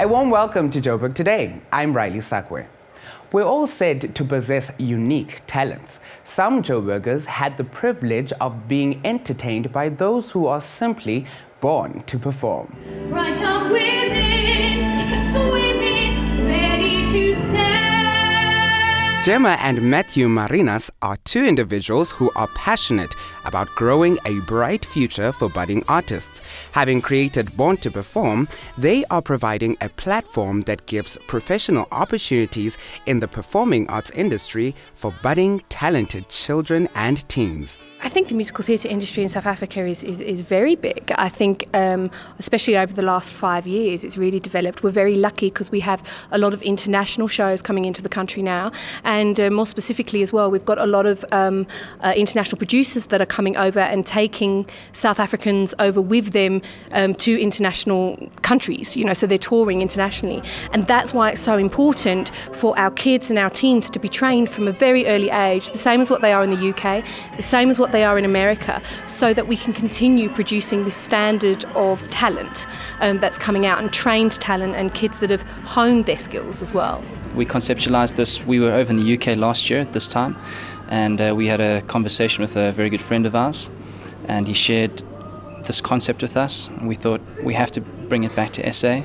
warm welcome to Joburg Today. I'm Riley Sakwe. We're all said to possess unique talents. Some Joburgers had the privilege of being entertained by those who are simply born to perform. Right up within, swimming, ready to stand. Gemma and Matthew Marinas are two individuals who are passionate about growing a bright future for budding artists. Having created Born to Perform, they are providing a platform that gives professional opportunities in the performing arts industry for budding, talented children and teens. I think the musical theatre industry in South Africa is very big. I think especially over the last 5 years it's really developed. We're very lucky because we have a lot of international shows coming into the country now, and more specifically as well, we've got a lot of international producers that are coming over and taking South Africans over with them to international countries, you know, so they're touring internationally. And that's why it's so important for our kids and our teens to be trained from a very early age, the same as what they are in the UK, the same as what they are in America, so that we can continue producing this standard of talent that's coming out, and trained talent and kids that have honed their skills as well. We conceptualized this. We were over in the UK last year at this time, and we had a conversation with a very good friend of ours, and he shared this concept with us, and we thought we have to bring it back to SA.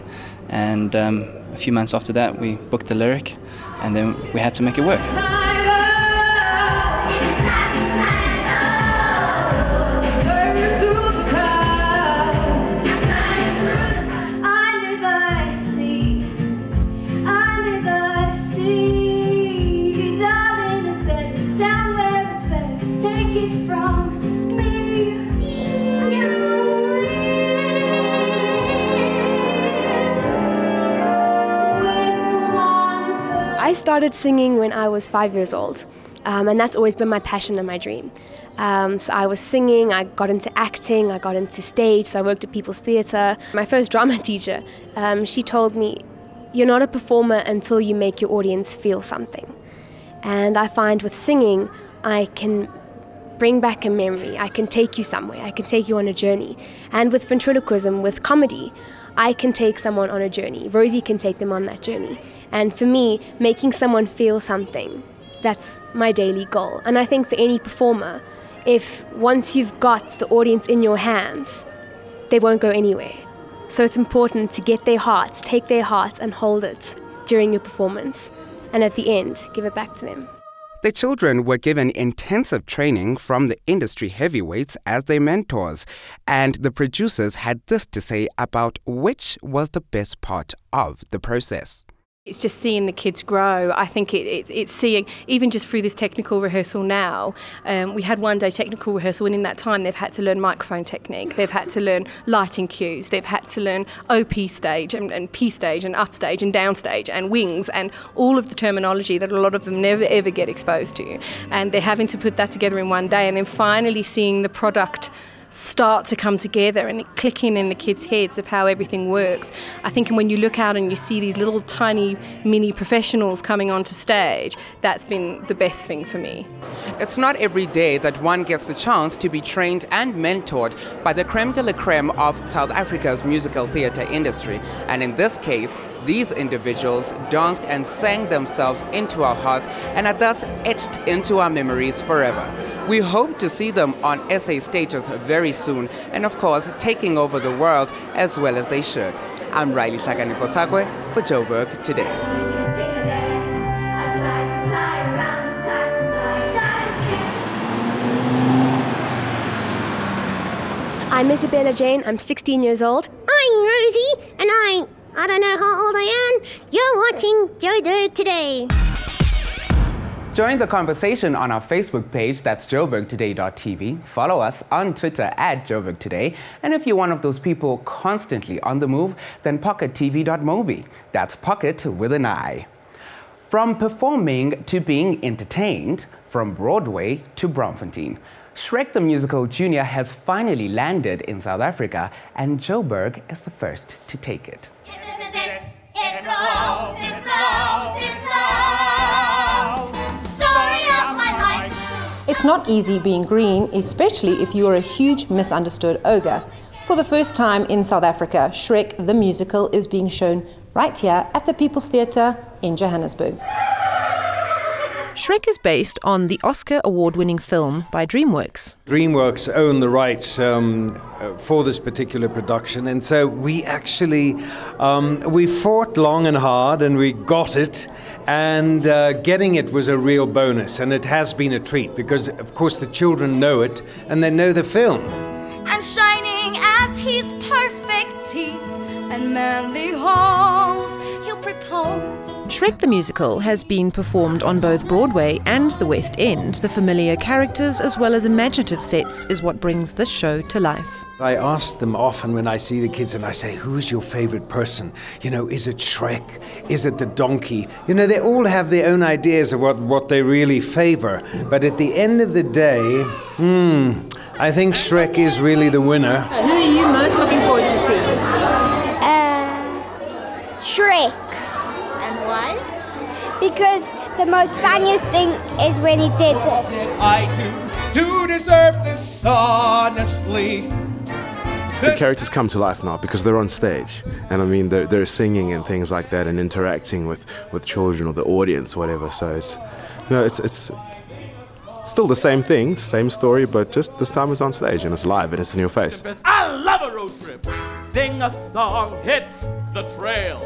And a few months after that we booked the lyric, and then we had to make it work. I started singing when I was 5 years old, and that's always been my passion and my dream. So I was singing, I got into acting, I got into stage, so I worked at People's Theatre. My first drama teacher, she told me, you're not a performer until you make your audience feel something. And I find with singing, I can bring back a memory, I can take you somewhere, I can take you on a journey. And with ventriloquism, with comedy, I can take someone on a journey. Rosie can take them on that journey. And for me, making someone feel something, that's my daily goal. And I think for any performer, if once you've got the audience in your hands, they won't go anywhere. So it's important to get their hearts, take their hearts and hold it during your performance. And at the end, give it back to them. The children were given intensive training from the industry heavyweights as their mentors, and the producers had this to say about which was the best part of the process. It's just seeing the kids grow. I think it's seeing, even just through this technical rehearsal now, we had one day technical rehearsal, and in that time they've had to learn microphone technique, they've had to learn lighting cues, they've had to learn OP stage and P stage and up stage and down stage and wings, and all of the terminology that a lot of them never ever get exposed to. And they're having to put that together in one day, and then finally seeing the product start to come together and clicking in the kids' heads of how everything works. I think when you look out and you see these little tiny mini professionals coming onto stage, that's been the best thing for me. It's not every day that one gets the chance to be trained and mentored by the creme de la creme of South Africa's musical theatre industry. And in this case, these individuals danced and sang themselves into our hearts and are thus etched into our memories forever. We hope to see them on SA stages very soon, and of course taking over the world as well as they should. I'm Riley Sakwe for Joburg Today. I'm Isabella Jane, I'm 16 years old. I'm Rosie, and I don't know how old I am. You're watching Joburg Today. Join the conversation on our Facebook page, that's joburgtoday.tv. Follow us on Twitter at Joburg Today. And if you're one of those people constantly on the move, then pockettv.mobi. That's pocket with an I. From performing to being entertained, from Broadway to Braamfontein, Shrek the Musical Junior has finally landed in South Africa, and Joburg is the first to take it. It rolls, it rolls, it rolls. Story of my life. It's not easy being green, especially if you are a huge misunderstood ogre. For the first time in South Africa, Shrek the Musical is being shown right here at the People's Theatre in Johannesburg. Shrek is based on the Oscar award-winning film by DreamWorks. DreamWorks own the rights for this particular production, and so we actually we fought long and hard, and we got it, and getting it was a real bonus, and it has been a treat because, of course, the children know it and they know the film. And shining as his perfect teeth and manly halls, he'll propose. Shrek the Musical has been performed on both Broadway and the West End. The familiar characters as well as imaginative sets is what brings this show to life. I ask them often when I see the kids and I say, who's your favorite person? You know, is it Shrek? Is it the donkey? You know, they all have their own ideas of what they really favor. But at the end of the day, I think Shrek is really the winner. Who are you most looking forward to seeing? Shrek. And why? Because the most funniest thing is when he did it. I do to deserve this honestly. The characters come to life now because they're on stage, and I mean they're singing and things like that, and interacting with children or the audience, or whatever. So it's, you know, it's still the same thing, same story, but just this time it's on stage and it's live and it's in your face. I love a road trip. Sing a song, hit the trail.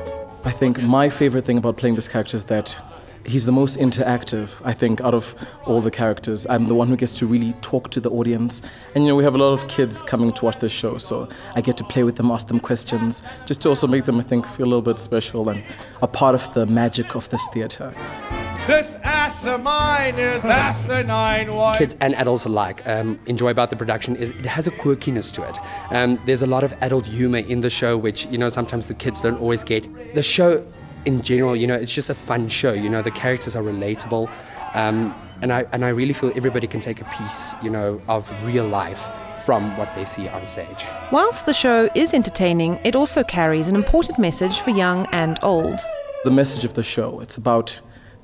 I think my favorite thing about playing this character is that he's the most interactive, I think, out of all the characters. I'm the one who gets to really talk to the audience. And, you know, we have a lot of kids coming to watch this show, so I get to play with them, ask them questions, just to also make them, I think, feel a little bit special and a part of the magic of this theatre. This ass of mine is asinine. Kids and adults alike enjoy about the production is it has a quirkiness to it. There's a lot of adult humor in the show, which, you know, sometimes the kids don't always get. The show in general, you know, it's just a fun show. You know, the characters are relatable, and I really feel everybody can take a piece, you know, of real life from what they see on stage. Whilst the show is entertaining, it also carries an important message for young and old. The message of the show, it's about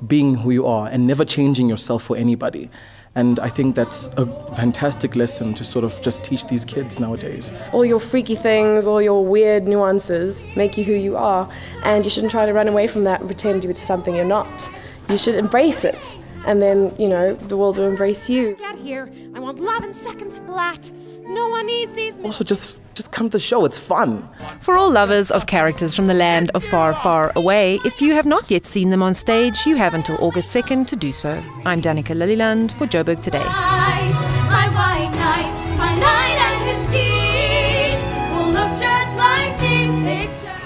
being who you are and never changing yourself for anybody. And I think that's a fantastic lesson to sort of just teach these kids nowadays. All your freaky things, all your weird nuances make you who you are, and you shouldn't try to run away from that and pretend you're something you're not. You should embrace it, and then, you know, the world will embrace you. Get here, I want love in seconds flat. No one needs these. Also, just come to the show, it's fun. For all lovers of characters from the land of far, far away, if you have not yet seen them on stage, you have until August 2nd to do so. I'm Danica Lilliland for Joburg Today. My white knight, my knight and his steed will look just like these pictures.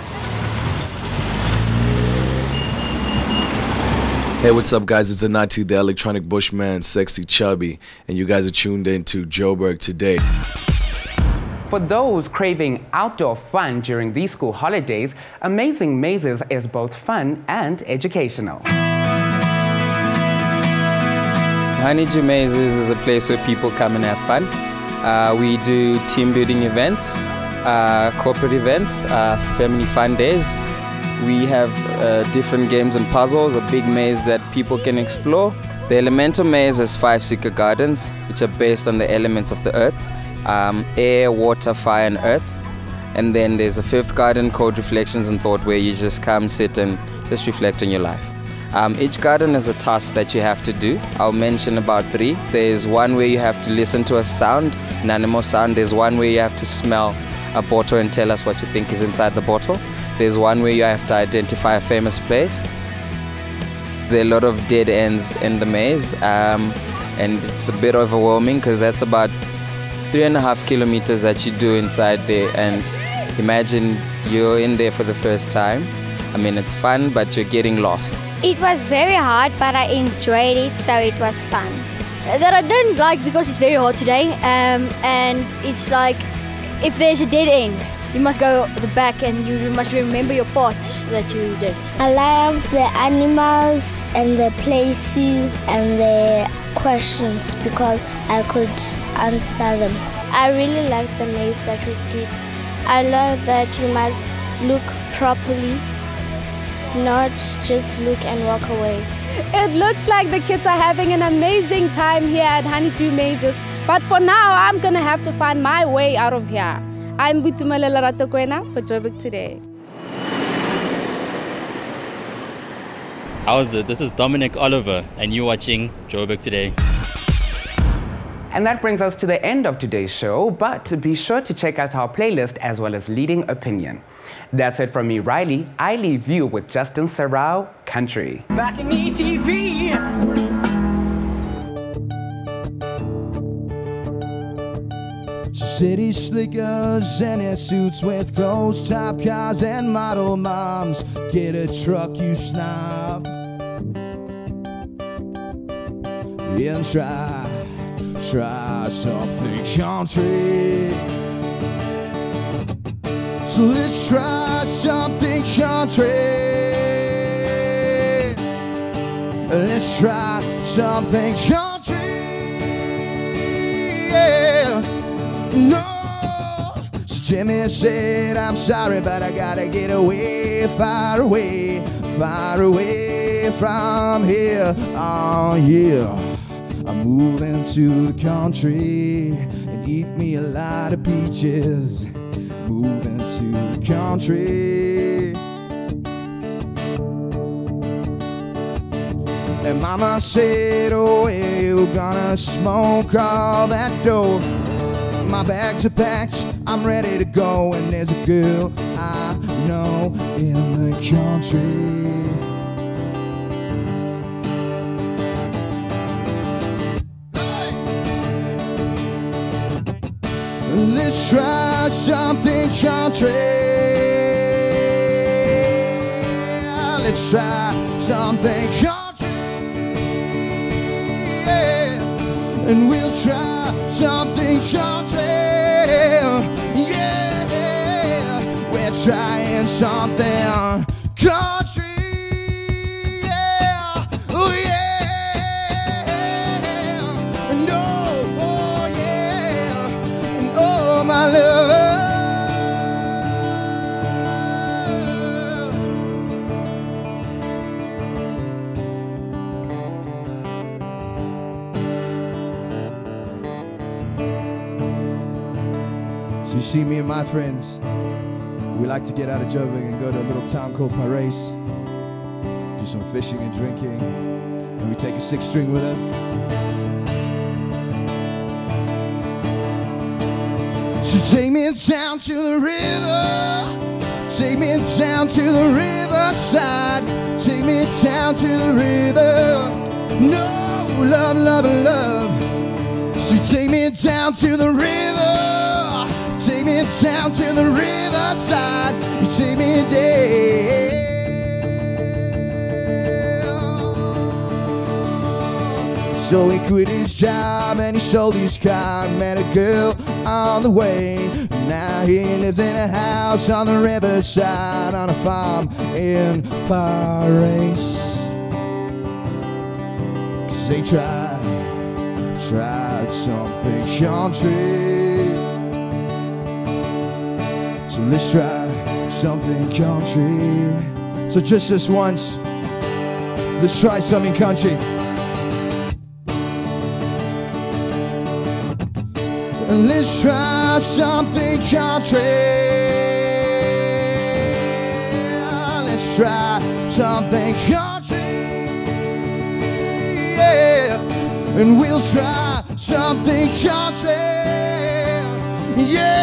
Hey, what's up, guys? It's Anati, the electronic bushman, sexy chubby, and you guys are tuned in to Joburg Today. For those craving outdoor fun during these school holidays, Amazing Mazes is both fun and educational. Honeydew Mazes is a place where people come and have fun. We do team building events, corporate events, family fun days. We have different games and puzzles, a big maze that people can explore. The Elemental Maze has 5 secret gardens, which are based on the elements of the earth. Air, water, fire and earth. And then there's a 5th garden called Reflections and Thought, where you just come, sit and just reflect on your life. Each garden has a task that you have to do. I'll mention about 3. There's one where you have to listen to a sound, an animal sound. There's one where you have to smell a bottle and tell us what you think is inside the bottle. There's one where you have to identify a famous place. There are a lot of dead ends in the maze, and it's a bit overwhelming because that's about 3.5 kilometers that you do inside there, and imagine you're in there for the first time. I mean, it's fun, but you're getting lost. It was very hard, but I enjoyed it, so it was fun. That I don't like because it's very hot today, and it's like if there's a dead end, you must go at the back and you must remember your parts that you did. I love the animals and the places and the questions because I could answer them. I really like the maze that we did. I learned that you must look properly, not just look and walk away. It looks like the kids are having an amazing time here at Honeydew Mazes, but for now I'm gonna have to find my way out of here. I'm Butumelela Ratokwena for Joburg Today. How's it? This is Dominic Oliver, and you're watching Joburg Today. And that brings us to the end of today's show, but be sure to check out our playlist as well as Leading Opinion. That's it from me, Riley. I leave you with Justin Sarau, Country. Back in ETV. City slickers and their suits with closed-top cars and model moms. Get a truck, you snob. And try something country. So let's try something country. Let's try something country. Yeah. No. So Jimmy said, I'm sorry, but I gotta get away, far away from here. Oh yeah. I'm moving to the country and eat me a lot of peaches. Moving to the country. And Mama said, oh, yeah, you're gonna smoke all that dope. My bags are packed, I'm ready to go. And there's a girl I know in the country. Let's try something country. Let's try something country. Yeah. And we'll try something country. Yeah. We're trying something country. Yeah. Oh yeah. No. Oh yeah. Oh my love. So you see, me and my friends, we like to get out of Joburg and go to a little town called Paris, do some fishing and drinking, and we take a 6-string with us. So take me down to the river, take me down to the riverside, take me down to the river. No, love, love, love. So take me down to the river, take me down to the riverside, you take me there. So he quit his job and he sold his car and met a girl on the way. Now he lives in a house on the riverside on a farm in Paris. 'Cause they tried something country. So let's try something country. So just this once, let's try something country. Let's try something country. Let's try something country. Yeah. And we'll try something country. Yeah.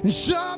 So